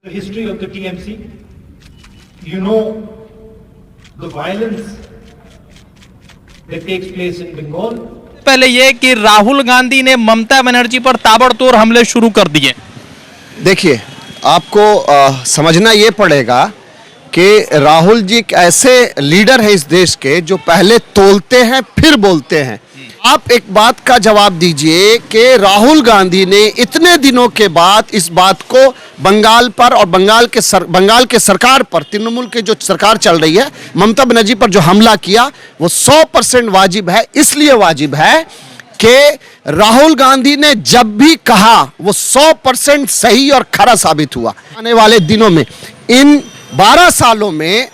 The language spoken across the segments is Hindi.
The history of the TMC, you know the violence that takes place in Bengal. पहले ये कि राहुल गांधी ने ममता बनर्जी पर ताबड़तोड़ हमले शुरू कर दिए। देखिए, आपको समझना ये पड़ेगा कि राहुल जी एक ऐसे लीडर है इस देश के जो पहले तोलते हैं फिर बोलते हैं। आप एक बात का जवाब दीजिए कि राहुल गांधी ने इतने दिनों के बाद इस बात को बंगाल पर और बंगाल के सरकार पर, तृणमूल की जो सरकार चल रही है, ममता बनर्जी पर जो हमला किया वो 100% वाजिब है। इसलिए वाजिब है कि राहुल गांधी ने जब भी कहा वो 100% सही और खरा साबित हुआ। आने वाले दिनों में इन 12 सालों में,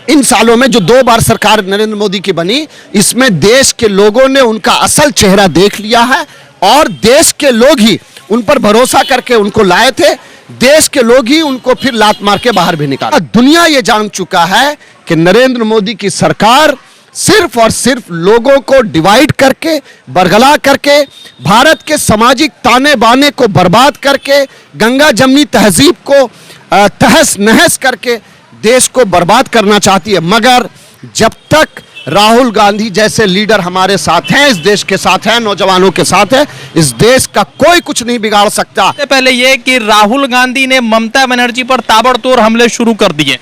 इन सालों में जो 2 बार सरकार नरेंद्र मोदी की बनी, इसमें देश के लोगों ने उनका असल चेहरा देख लिया है और देश के लोग ही उन पर भरोसा करके उनको लाए थे। देश के लोग ही उनको फिर लात मार के बाहर भी निकाला। दुनिया ये जान चुका है कि नरेंद्र मोदी की सरकार सिर्फ और सिर्फ लोगों को डिवाइड करके, बरगला करके, भारत के सामाजिक ताने बाने को बर्बाद करके, गंगा जमनी तहजीब को तहस नहस करके देश को बर्बाद करना चाहती है। मगर जब तक राहुल गांधी जैसे लीडर हमारे साथ हैं, इस देश के साथ हैं, नौजवानों के साथ है, इस देश का कोई कुछ नहीं बिगाड़ सकता। पहले ये कि राहुल गांधी ने ममता बनर्जी पर ताबड़तोड़ हमले शुरू कर दिए।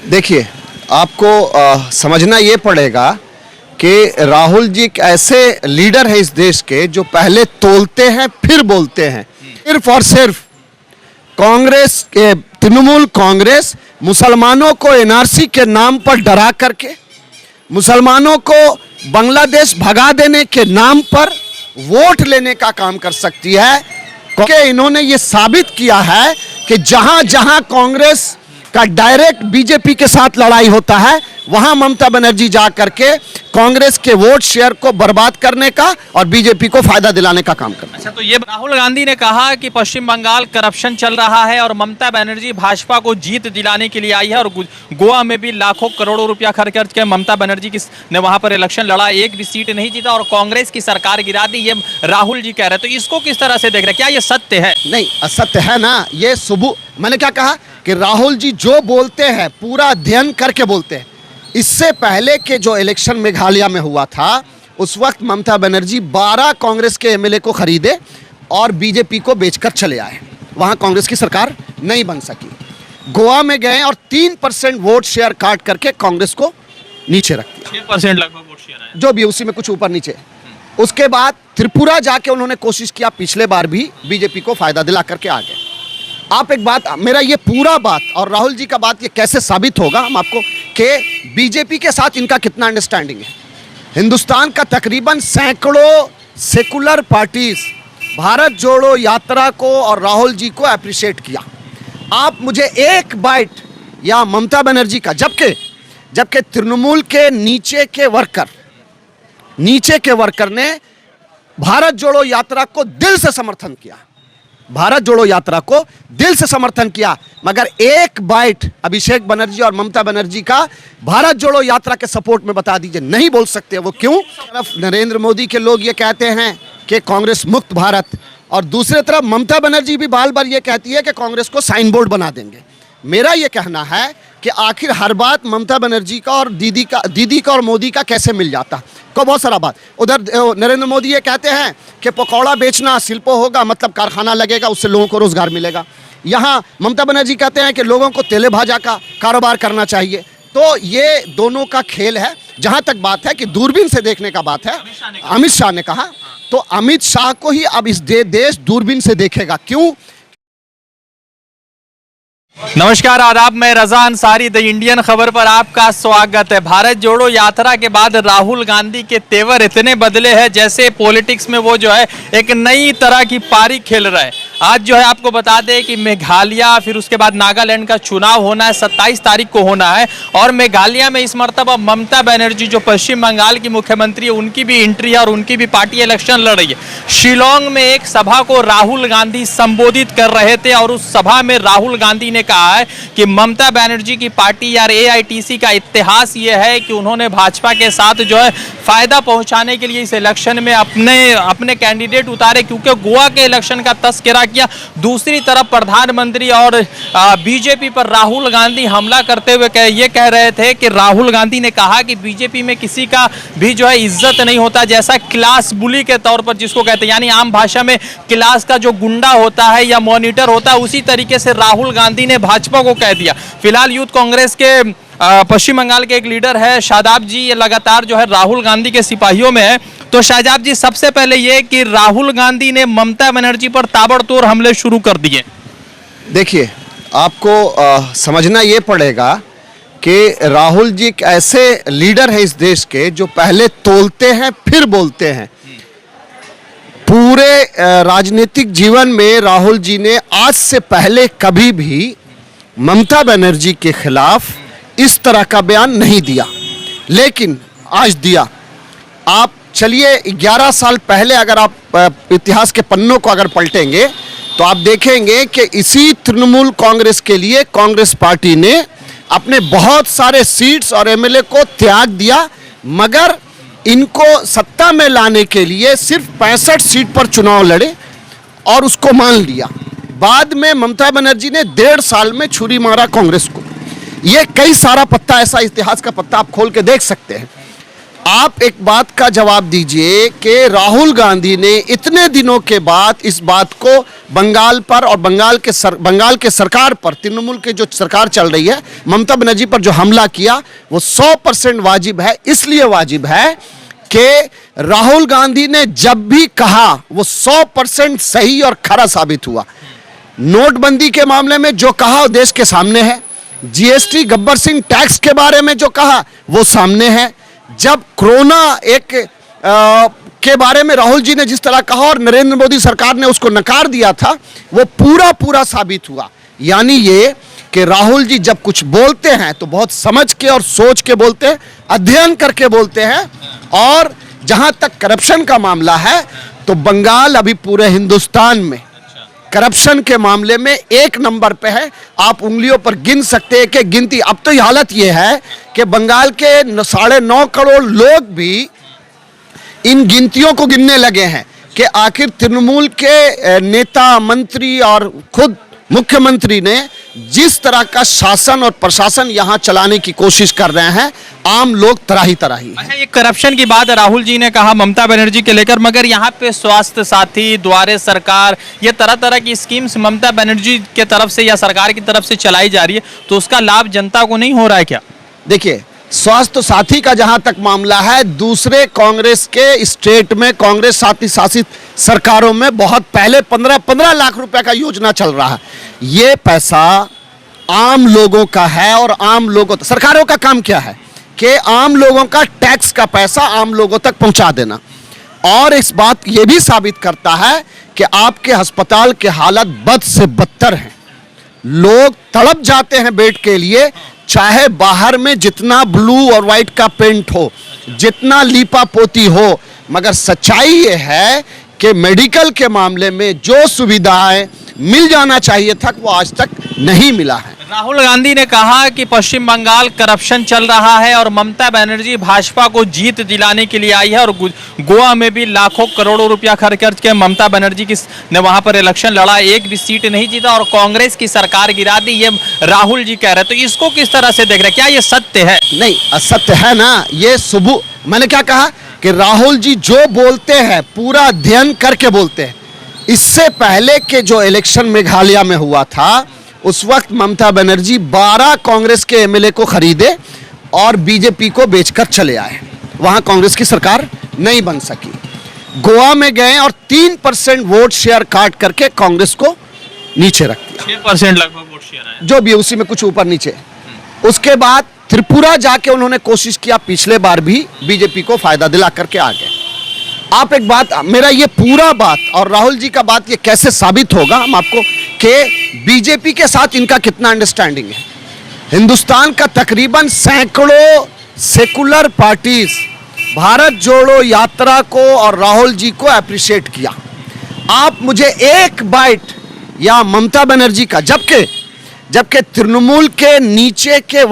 देखिए, आपको समझना ये पड़ेगा कि राहुल जी एक ऐसे लीडर है इस देश के जो पहले तोलते हैं फिर बोलते हैं। सिर्फ और सिर्फ कांग्रेस के, तृणमूल कांग्रेस मुसलमानों को एनआरसी के नाम पर डरा करके, मुसलमानों को बांग्लादेश भगा देने के नाम पर वोट लेने का काम कर सकती है। क्योंकि इन्होंने ये साबित किया है कि जहां जहां कांग्रेस का डायरेक्ट बीजेपी के साथ लड़ाई होता है, वहां ममता बनर्जी जा करके कांग्रेस के वोट शेयर को बर्बाद करने का और बीजेपी को फायदा दिलाने का काम करना। अच्छा, तो ये राहुल गांधी ने कहा कि पश्चिम बंगाल करप्शन चल रहा है और ममता बनर्जी भाजपा को जीत दिलाने के लिए आई है और गोवा में भी लाखों करोड़ों रुपया खर्च कर ममता बनर्जी ने वहां पर इलेक्शन लड़ा, एक भी सीट नहीं जीता और कांग्रेस की सरकार गिरा दी, ये राहुल जी कह रहे। तो इसको किस तरह से देख रहे, क्या ये सत्य है? नहीं, असत्य है ना। ये मैंने क्या कहा कि राहुल जी जो बोलते हैं पूरा अध्ययन करके बोलते हैं। इससे पहले के जो इलेक्शन मेघालय में हुआ था, उस वक्त ममता बनर्जी 12 कांग्रेस के एमएलए को खरीदे और बीजेपी को बेचकर चले आए। वहां कांग्रेस की सरकार नहीं बन सकी। गोवा में गए और 3% वोट शेयर काट करके कांग्रेस को नीचे रख दिया। 6% लगभग वोट शेयर है, जो भी उसी में कुछ ऊपर नीचे। उसके बाद त्रिपुरा जाके उन्होंने कोशिश किया, पिछले बार भी बीजेपी को फायदा दिला करके आ गए। आप एक बात, मेरा ये पूरा बात और राहुल जी का बात ये कैसे साबित होगा हम आपको कि बीजेपी के साथ इनका कितना अंडरस्टैंडिंग है। हिंदुस्तान का तकरीबन सैकड़ों सेकुलर पार्टीज भारत जोड़ो यात्रा को और राहुल जी को अप्रिशिएट किया। आप मुझे एक बाइट या ममता बनर्जी का, जबकि तृणमूल के नीचे के वर्कर ने भारत जोड़ो यात्रा को दिल से समर्थन किया, भारत जोड़ो यात्रा को दिल से समर्थन किया। मगर एक बाइट अभिषेक बनर्जी और ममता बनर्जी का भारत जोड़ो यात्रा के सपोर्ट में बता दीजिए, नहीं बोल सकते। वो क्यों? तरफ नरेंद्र मोदी के लोग ये कहते हैं कि कांग्रेस मुक्त भारत, और दूसरी तरफ ममता बनर्जी भी बार बार ये कहती है कि कांग्रेस को साइन बोर्ड बना देंगे। मेरा ये कहना है कि आखिर हर बात ममता बनर्जी का और दीदी का और मोदी का कैसे मिल जाता को बहुत सारा बात। उधर नरेंद्र मोदी ये कहते हैं कि पकौड़ा बेचना शिल्प होगा, मतलब कारखाना लगेगा, उससे लोगों को रोजगार मिलेगा। यहाँ ममता बनर्जी कहते हैं कि लोगों को तेले भाजा का कारोबार करना चाहिए। तो ये दोनों का खेल है। जहां तक बात है कि दूरबीन से देखने का बात है, अमित शाह ने कहा, तो अमित शाह को ही अब इस देश दूरबीन से देखेगा। क्यों? नमस्कार, आदाब, मैं रजा अंसारी, द इंडियन खबर पर आपका स्वागत है। भारत जोड़ो यात्रा के बाद राहुल गांधी के तेवर इतने बदले हैं जैसे पॉलिटिक्स में वो जो है एक नई तरह की पारी खेल रहे हैं। आज जो है आपको बता दें कि मेघालय, फिर उसके बाद नागालैंड का चुनाव होना है, 27 तारीख को होना है। और मेघालय में इस मरतबा ममता बनर्जी जो पश्चिम बंगाल की मुख्यमंत्री है, उनकी भी एंट्री है और उनकी भी पार्टी इलेक्शन लड़ रही है। शिलोंग में एक सभा को राहुल गांधी संबोधित कर रहे थे और उस सभा में राहुल गांधी ने कहा है कि ममता बनर्जी की पार्टी यार एआईटीसी का इतिहास ये है कि उन्होंने भाजपा के साथ जो है फायदा पहुंचाने के लिए इस इलेक्शन में अपने कैंडिडेट उतारे, क्योंकि गोवा के इलेक्शन का तस्करा किया। दूसरी तरफ प्रधानमंत्री और बीजेपी पर राहुल गांधी हमला करते हुए ये कह रहे थे कि राहुल गांधी ने कहा कि बीजेपी में किसी का भी जो है इज्जत नहीं होता, जैसा क्लास बुली के तौर पर जिसको कहते हैं, यानी आम भाषा में क्लास का जो गुंडा होता है या मॉनिटर होता है, उसी तरीके से राहुल गांधी ने भाजपा को कह दिया। फिलहाल यूथ कांग्रेस के पश्चिम बंगाल के एक लीडर है शादाब जी, ये लगातार जो है राहुल गांधी के सिपाहियों में है। तो शादाब जी, सबसे पहले ये कि राहुल गांधी ने ममता बनर्जी पर ताबड़तोड़ हमले शुरू कर दिए। देखिए, आपको समझना ये पड़ेगा कि राहुल जी एक ऐसे लीडर हैं इस देश के जो पहले तोलते हैं फिर बोलते हैं। पूरे राजनीतिक जीवन में राहुल जी ने आज से पहले कभी भी ममता बनर्जी के खिलाफ इस तरह का बयान नहीं दिया, लेकिन आज दिया। आप चलिए 11 साल पहले अगर आप इतिहास के पन्नों को अगर पलटेंगे तो आप देखेंगे कि इसी तृणमूल कांग्रेस के लिए कांग्रेस पार्टी ने अपने बहुत सारे सीट्स और एमएलए को त्याग दिया, मगर इनको सत्ता में लाने के लिए सिर्फ 65 सीट पर चुनाव लड़े और उसको मान लिया। बाद में ममता बनर्जी ने 1.5 साल में छुरी मारा कांग्रेस को। ये कई सारा पत्ता, ऐसा इतिहास का पत्ता आप खोल के देख सकते हैं। आप एक बात का जवाब दीजिए कि राहुल गांधी ने इतने दिनों के बाद इस बात को बंगाल पर और बंगाल के सरकार पर, तृणमूल के जो सरकार चल रही है, ममता बनर्जी पर जो हमला किया वो 100% वाजिब है। इसलिए वाजिब है कि राहुल गांधी ने जब भी कहा वो 100% सही और खरा साबित हुआ। नोटबंदी के मामले में जो कहा वो देश के सामने है। जीएसटी, गब्बर सिंह टैक्स के बारे में जो कहा वो सामने है। जब कोरोना के बारे में राहुल जी ने जिस तरह कहा और नरेंद्र मोदी सरकार ने उसको नकार दिया था, वो पूरा साबित हुआ। यानी ये कि राहुल जी जब कुछ बोलते हैं तो बहुत समझ के और सोच के बोलते हैं, अध्ययन करके बोलते हैं। और जहां तक करप्शन का मामला है तो बंगाल अभी पूरे हिंदुस्तान में करप्शन के मामले में 1 नंबर पे है। आप उंगलियों पर गिन सकते हैं कि गिनती। अब तो हालत ये है कि बंगाल के 9.5 करोड़ लोग भी इन गिनतियों को गिनने लगे हैं कि आखिर तृणमूल के नेता, मंत्री और खुद मुख्यमंत्री ने जिस तरह का शासन और प्रशासन यहां चलाने की कोशिश कर रहे हैं, आम लोग तराही। अच्छा, ये करप्शन की बात राहुल जी ने कहा ममता बनर्जी के लेकर, मगर यहाँ पे स्वास्थ्य साथी, द्वारे सरकार, ये तरह की स्कीम्स ममता बनर्जी के तरफ से या सरकार की तरफ से चलाई जा रही है, तो उसका लाभ जनता को नहीं हो रहा है क्या? देखिए, स्वास्थ्य साथी का जहां तक मामला है, दूसरे कांग्रेस के स्टेट में, कांग्रेस साथी शासित सरकारों में बहुत पहले 15 लाख रुपए का योजना चल रहा है। ये पैसा आम लोगों का है और आम लोगों, सरकारों का काम क्या है कि आम लोगों का टैक्स का पैसा आम लोगों तक पहुंचा देना। और इस बात ये भी साबित करता है कि आपके अस्पताल के हालत बद से बदतर हैं। लोग तड़प जाते हैं बेड के लिए, चाहे बाहर में जितना ब्लू और व्हाइट का पेंट हो, जितना लीपा पोती हो, मगर सच्चाई ये है कि मेडिकल के मामले में जो सुविधाएं मिल जाना चाहिए था वो आज तक नहीं मिला है। राहुल गांधी ने कहा कि पश्चिम बंगाल करप्शन चल रहा है और ममता बनर्जी भाजपा को जीत दिलाने के लिए आई है, और गोवा में भी लाखों करोड़ों रुपया खर्च के ममता बनर्जी ने वहां पर इलेक्शन लड़ा, एक भी सीट नहीं जीता और कांग्रेस की सरकार गिरा दी, ये राहुल जी कह रहे। तो इसको किस तरह से देख रहे, क्या ये सत्य है? नहीं, असत्य है ना। ये मैंने क्या कहा कि राहुल जी जो बोलते हैं पूरा अध्ययन करके बोलते हैं। इससे पहले के जो इलेक्शन मेघालय में हुआ था, उस वक्त ममता बनर्जी 12 कांग्रेस के एमएलए को खरीदे और बीजेपी को बेचकर चले आए। वहां कांग्रेस की सरकार नहीं बन सकी। गोवा में गए और 3% वोट शेयर काट करके कांग्रेस को नीचे रख दिया। 6% लगभग वोट शेयर है, जो भी उसी में कुछ ऊपर नीचे। उसके बाद त्रिपुरा जाके उन्होंने कोशिश किया, पिछले बार भी बीजेपी को फायदा दिला करके आ गए। आप एक बात, मेरा ये पूरा बात और राहुल जी का बात ये कैसे साबित होगा हम आपको कि बीजेपी के साथ इनका कितना अंडरस्टैंडिंग है। हिंदुस्तान का तकरीबन सैकड़ों सेकुलर पार्टीज भारत जोड़ो यात्रा को और राहुल जी को अप्रिशिएट किया। आप मुझे एक बाइट या ममता बनर्जी का, जबकि तृणमूल के नीचे के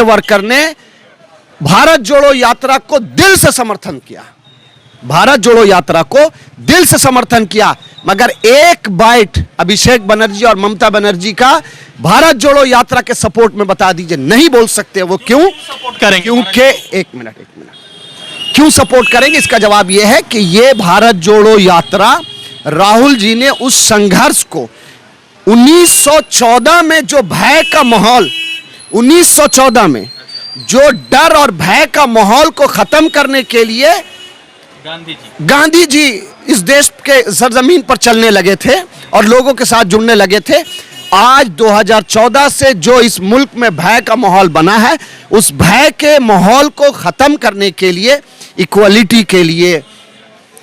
वर्कर ने भारत जोड़ो यात्रा को दिल से समर्थन किया, भारत जोड़ो यात्रा को दिल से समर्थन किया। मगर एक बाइट अभिषेक बनर्जी और ममता बनर्जी का भारत जोड़ो यात्रा के सपोर्ट में बता दीजिए। नहीं बोल सकते वो क्यों सपोर्ट करेंगे? क्योंकि एक मिनट क्यों सपोर्ट करेंगे, इसका जवाब यह है कि ये भारत जोड़ो यात्रा राहुल जी ने उस संघर्ष को 1914 में जो भय का माहौल 1914 में जो डर और भय का माहौल को खत्म करने के लिए गांधी जी इस देश के सरजमीन पर चलने लगे थे और लोगों के साथ जुड़ने लगे थे। आज 2014 से जो इस मुल्क में भय का माहौल बना है, उस भय के माहौल को खत्म करने के लिए, इक्वलिटी के लिए,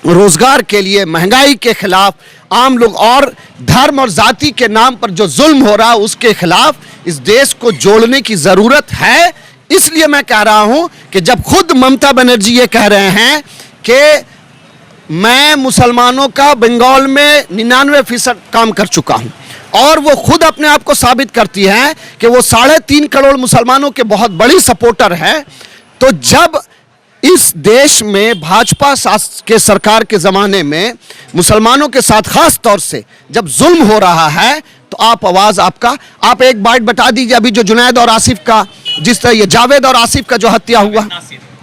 रोजगार के लिए, महंगाई के खिलाफ, आम लोग और धर्म और जाति के नाम पर जो जुल्म हो रहा है उसके खिलाफ इस देश को जोड़ने की जरूरत है। इसलिए मैं कह रहा हूं कि जब खुद ममता बनर्जी ये कह रहे हैं कि मैं मुसलमानों का बंगाल में 99% काम कर चुका हूं और वो खुद अपने आप को साबित करती हैं कि वो 3.5 करोड़ मुसलमानों के बहुत बड़ी सपोर्टर है, तो जब इस देश में भाजपा के सरकार के जमाने में मुसलमानों के साथ खास तौर से जब जुल्म हो रहा है, तो आप एक बाइट बता दीजिए। अभी जो जुनैद और आसिफ का, जिस तरह ये जावेद और आसिफ का जो हत्या हुआ,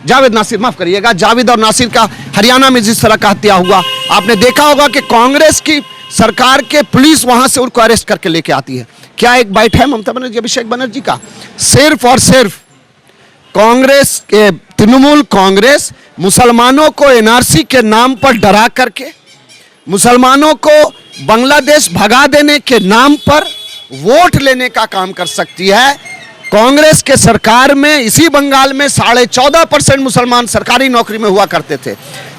जावेद नासिर माफ करिएगा, जावेद और नासिर का हरियाणा में जिस तरह का हत्या हुआ, आपने देखा होगा कि कांग्रेस की सरकार के पुलिस वहां से उनको अरेस्ट करके लेके आती है। क्या एक बाइट है ममता बनर्जी, अभिषेक बनर्जी का? सिर्फ और सिर्फ कांग्रेस के तृणमूल कांग्रेस मुसलमानों को एनआरसी के नाम पर डरा करके, मुसलमानों को बांग्लादेश भगा देने के नाम पर वोट लेने का काम कर सकती है। कांग्रेस के सरकार में इसी बंगाल में 14.5% मुसलमान सरकारी नौकरी में हुआ करते थे,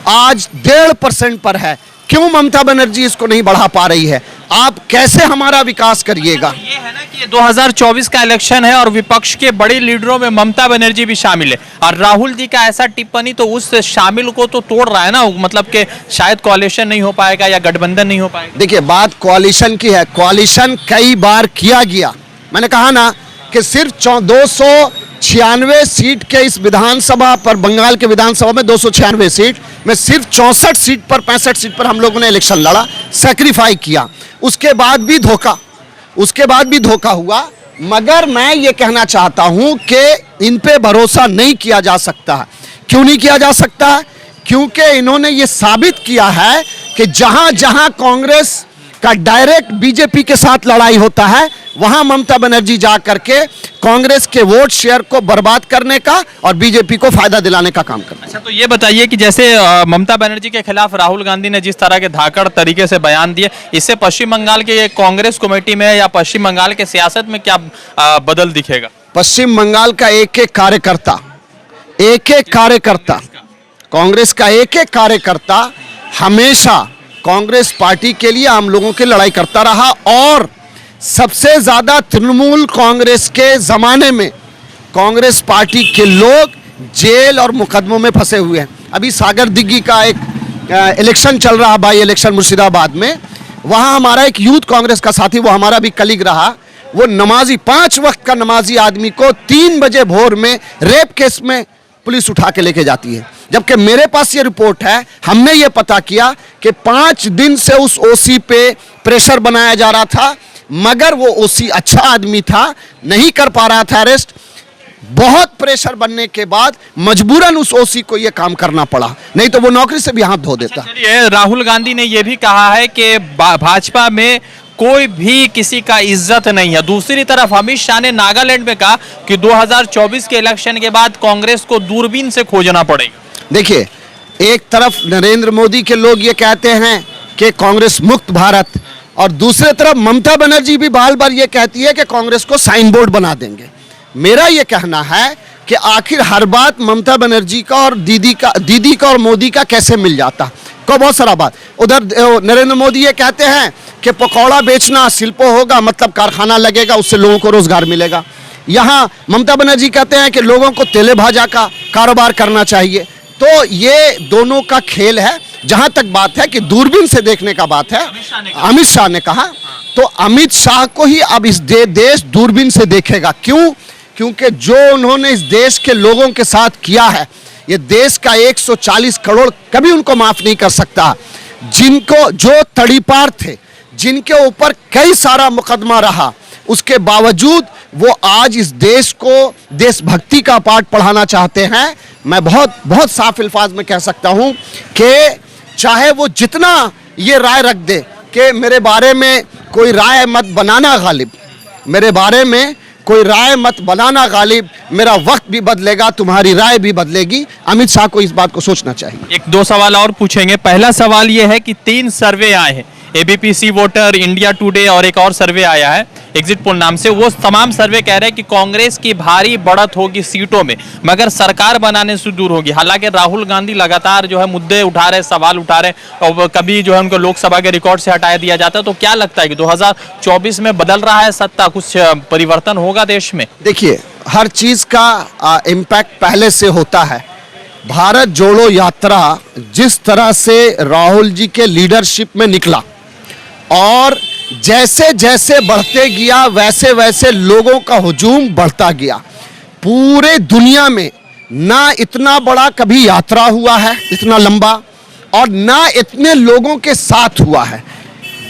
आज 1.5% पर है। क्यों ममता बनर्जी इसको नहीं बढ़ा पा रही है? आप कैसे हमारा विकास करिएगा? ये है ना कि ये 2024 का इलेक्शन है और विपक्ष के बड़े लीडरों में ममता बनर्जी भी शामिल है और राहुल जी का ऐसा टिप्पणी तो उस शामिल को तो तोड़ रहा है ना, मतलब कि शायद कोalition नहीं हो पाएगा या गठबंधन नहीं हो पाएगा। देखिए, बात कोalition की है। कोalition कई बार किया गया। मैंने कहा ना कि सिर्फ 296 सीट के इस विधानसभा पर, बंगाल के विधानसभा में 296 सीट में सिर्फ 64 सीट पर 65 सीट पर हम लोगों ने इलेक्शन लड़ा, सैक्रिफाई किया। उसके बाद भी धोखा हुआ। मगर मैं ये कहना चाहता हूं कि इन पे भरोसा नहीं किया जा सकता। क्यों नहीं किया जा सकता? क्योंकि इन्होंने ये साबित किया है कि जहां जहां कांग्रेस का डायरेक्ट बीजेपी के साथ लड़ाई होता है, वहां ममता बनर्जी जा करके कांग्रेस के वोट शेयर को बर्बाद करने का और बीजेपी को फायदा दिलाने का काम करना। अच्छा, तो ये बताइए कि जैसे ममता बनर्जी के खिलाफ राहुल गांधी ने जिस तरह के धाकड़ तरीके से बयान दिए, इससे पश्चिम बंगाल के कांग्रेस कमेटी में या पश्चिम बंगाल के सियासत में क्या बदल दिखेगा? पश्चिम बंगाल का एक एक कार्यकर्ता कांग्रेस का एक एक कार्यकर्ता हमेशा कांग्रेस पार्टी के लिए आम लोगों की लड़ाई करता रहा और सबसे ज्यादा तृणमूल कांग्रेस के जमाने में कांग्रेस पार्टी के लोग जेल और मुकदमों में फंसे हुए हैं। अभी सागर दिग्गी का एक इलेक्शन चल रहा, बाई इलेक्शन मुर्शिदाबाद में, वहां हमारा एक यूथ कांग्रेस का साथी, वो हमारा भी कलीग रहा, वो नमाजी, 5 वक्त का नमाजी आदमी को 3 बजे भोर में रेप केस में पुलिस उठा के लेके जाती है। जबकि मेरे पास ये रिपोर्ट है, हमने ये पता किया कि 5 दिन से उस ओसी पे प्रेशर बनाया जा रहा था, मगर वो ओसी अच्छा आदमी था, नहीं कर पा रहा था अरेस्ट। बहुत प्रेशर बनने के बाद मजबूरन उस ओसी को ये काम करना पड़ा, नहीं तो वो नौकरी से भी हाथ धो देता। चलिए, राहुल गांधी ने ये भी कहा है कि भाजपा में कोई भी किसी का इज्जत नहीं है। दूसरी तरफ अमित शाह ने नागालैंड में कहा कि 2024 के इलेक्शन के बाद कांग्रेस को दूरबीन से खोजना पड़ेगा। देखिए, एक तरफ नरेंद्र मोदी के लोग ये कहते हैं कि कांग्रेस मुक्त भारत, और दूसरी तरफ ममता बनर्जी भी बार बार ये कहती है कि कांग्रेस को साइन बोर्ड बना देंगे। मेरा ये कहना है कि आखिर हर बात ममता बनर्जी का और दीदी का और मोदी का कैसे मिल जाता को बहुत सारा बात। उधर नरेंद्र मोदी ये कहते हैं कि पकौड़ा बेचना शिल्पो होगा, मतलब कारखाना लगेगा, उससे लोगों को रोजगार मिलेगा। यहाँ ममता बनर्जी कहते हैं कि लोगों को तेले भाजा का कारोबार करना चाहिए। तो ये दोनों का खेल है। जहां तक बात है कि दूरबीन से देखने का बात है, अमित शाह ने कहा, तो अमित शाह को ही अब इस देश दूरबीन से देखेगा। क्यों? क्योंकि जो उन्होंने इस देश के लोगों के साथ किया है, ये देश का 140 करोड़ कभी उनको माफ नहीं कर सकता। जिनको जो तड़ीपार थे, जिनके ऊपर कई सारा मुकदमा रहा, उसके बावजूद वो आज इस देश को देशभक्ति का पाठ पढ़ाना चाहते हैं। मैं बहुत बहुत साफ अल्फाज में कह सकता हूं कि चाहे वो जितना ये राय रख दे कि मेरे बारे में कोई राय मत बनाना गालिब, मेरे बारे में कोई राय मत बनाना गालिब, मेरा वक्त भी बदलेगा, तुम्हारी राय भी बदलेगी। अमित शाह को इस बात को सोचना चाहिए। एक दो सवाल और पूछेंगे। पहला सवाल ये है कि 3 सर्वे आए हैं, एबीपी सी वोटर, इंडिया टुडे और एक और सर्वे आया है एग्जिट पोल नाम से। वो तमाम सर्वे कह रहे हैं कि कांग्रेस की भारी बढ़त होगी सीटों में, मगर सरकार बनाने से दूर होगी। हालांकि राहुल गांधी लगातार जो है मुद्दे उठा रहे, सवाल उठा रहे, और कभी जो है उनको लोकसभा के रिकॉर्ड से हटाया दिया जाता है। तो क्या लगता है कि 2024 में बदल रहा है सत्ता, कुछ परिवर्तन होगा देश में? देखिए, हर चीज का इम्पैक्ट पहले से होता है। भारत जोड़ो यात्रा जिस तरह से राहुल जी के लीडरशिप में निकला और जैसे जैसे बढ़ते गया वैसे वैसे लोगों का हुजूम बढ़ता गया। पूरे दुनिया में ना इतना बड़ा कभी यात्रा हुआ है, इतना लंबा, और ना इतने लोगों के साथ हुआ है।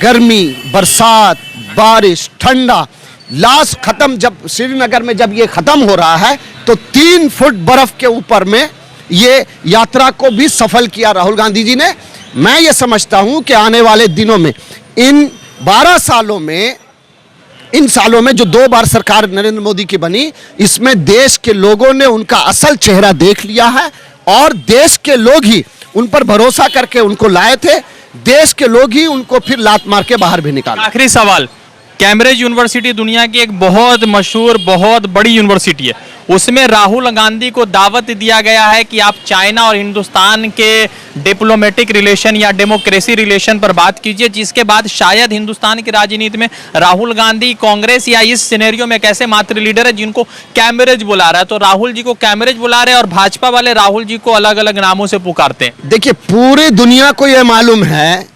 गर्मी, बरसात, बारिश, ठंडा, लास्ट खत्म जब श्रीनगर में जब ये खत्म हो रहा है तो 3 फुट बर्फ के ऊपर में ये यात्रा को भी सफल किया राहुल गांधी जी ने। मैं ये समझता हूं कि आने वाले दिनों में इन 12 सालों में, इन सालों में जो 2 बार सरकार नरेंद्र मोदी की बनी, इसमें देश के लोगों ने उनका असल चेहरा देख लिया है और देश के लोग ही उन पर भरोसा करके उनको लाए थे। देश के लोग ही उनको फिर लात मार के बाहर भी निकाले। आखिरी सवाल, कैम्ब्रिज यूनिवर्सिटी दुनिया की एक बहुत मशहूर, बहुत बड़ी यूनिवर्सिटी है, उसमें राहुल गांधी को दावत दिया गया है कि आप चाइना और हिंदुस्तान के डिप्लोमेटिक रिलेशन या डेमोक्रेसी रिलेशन पर बात कीजिए, जिसके बाद शायद हिंदुस्तान की राजनीति में राहुल गांधी कांग्रेस या इस सिनेरियो में एक ऐसे मात्र लीडर है जिनको कैम्ब्रिज बुला रहा है। तो राहुल जी को कैम्ब्रिज बुला रहे हैं और भाजपा वाले राहुल जी को अलग अलग नामों से पुकारते हैं। देखिए, पूरी दुनिया को यह मालूम है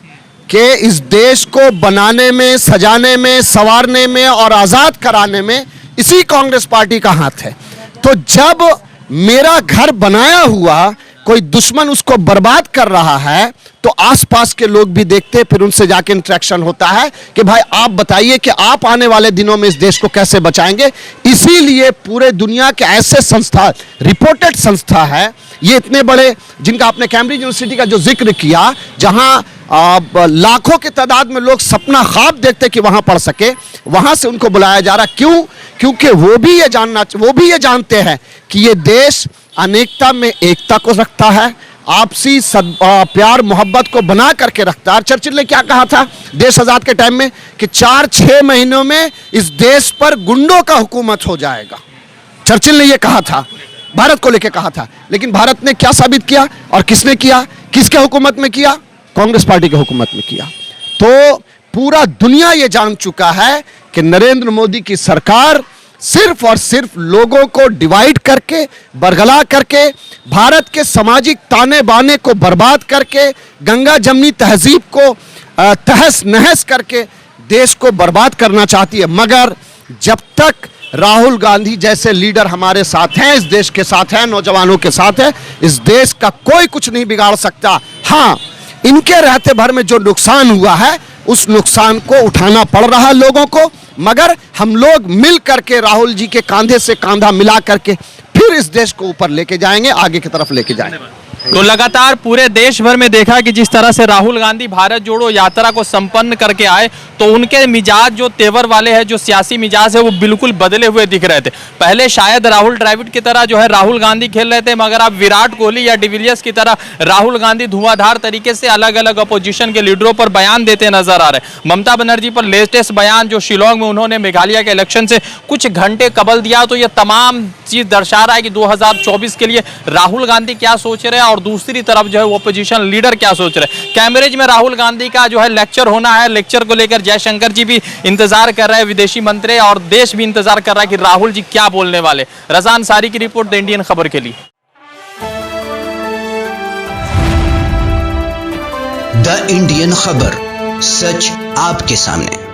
कि इस देश को बनाने में, सजाने में, संवारने में और आजाद कराने में इसी कांग्रेस पार्टी का हाथ है। तो जब मेरा घर बनाया हुआ कोई दुश्मन उसको बर्बाद कर रहा है तो आसपास के लोग भी देखते, फिर उनसे जाके इंटरेक्शन होता है कि भाई आप बताइए कि आप आने वाले दिनों में इस देश को कैसे बचाएंगे। इसीलिए पूरे दुनिया के ऐसे संस्था, रिपोर्टेड संस्था है ये, इतने बड़े, जिनका आपने कैम्ब्रिज यूनिवर्सिटी का जो जिक्र किया, जहां लाखों की तादाद में लोग सपना ख्वाब देखते कि वहां पढ़ सके, वहां से उनको बुलाया जा रहा। क्यों? क्योंकि वो भी ये जानते हैं कि ये देश अनेकता में एकता को रखता है, आपसी प्यार मोहब्बत को बना करके रखता है। चर्चिल ने क्या कहा था देश आजाद के टाइम में कि 4-6 महीनों में इस देश पर गुंडों का हुकूमत हो जाएगा। चर्चिल ने यह कहा था, भारत को लेकर कहा था। लेकिन भारत ने क्या साबित किया और किसने किया? किसके हुकूमत में किया? कांग्रेस पार्टी की हुकूमत में किया। तो पूरा दुनिया ये जान चुका है कि नरेंद्र मोदी की सरकार सिर्फ और सिर्फ लोगों को डिवाइड करके, बरगला करके, भारत के सामाजिक ताने बाने को बर्बाद करके, गंगा जमनी तहजीब को तहस नहस करके देश को बर्बाद करना चाहती है। मगर जब तक राहुल गांधी जैसे लीडर हमारे साथ हैं, इस देश के साथ हैं, नौजवानों के साथ है, इस देश का कोई कुछ नहीं बिगाड़ सकता। हाँ, इनके रहते भर में जो नुकसान हुआ है उस नुकसान को उठाना पड़ रहा है लोगों को, मगर हम लोग मिल करके राहुल जी के कांधे से कांधा मिला करके फिर इस देश को ऊपर लेके जाएंगे, आगे की तरफ लेके जाएंगे। तो लगातार पूरे देश भर में देखा कि जिस तरह से राहुल गांधी भारत जोड़ो यात्रा को संपन्न करके आए तो उनके मिजाज जो तेवर वाले हैं, जो सियासी मिजाज है, वो बिल्कुल बदले हुए दिख रहे थे। पहले शायद राहुल द्रविड़ की तरह जो है राहुल गांधी खेल रहे थे, मगर अब विराट कोहली या डिविलियर्स की तरह राहुल गांधी धुआंधार तरीके से अलग अलग अपोजिशन के लीडरों पर बयान देते नजर आ रहे। ममता बनर्जी पर लेटेस्ट बयान जो शिलोंग में उन्होंने मेघालय के इलेक्शन से कुछ घंटे कबल दिया, तो ये तमाम चीज दर्शा रहा है कि 2024 के लिए राहुल गांधी क्या सोच रहे हैं और दूसरी तरफ जो है वो अपोजिशन लीडर क्या सोच रहे हैं। कैम्ब्रिज में राहुल गांधी का जो है लेक्चर होना है, लेक्चर को लेकर जयशंकर जी भी इंतजार कर रहे हैं, विदेशी मंत्री, और देश भी इंतजार कर रहा है कि राहुल जी क्या बोलने वाले। रज़ान सारी की रिपोर्ट, द इंडियन खबर के लिए। द इंडियन खबर, सच आपके सामने।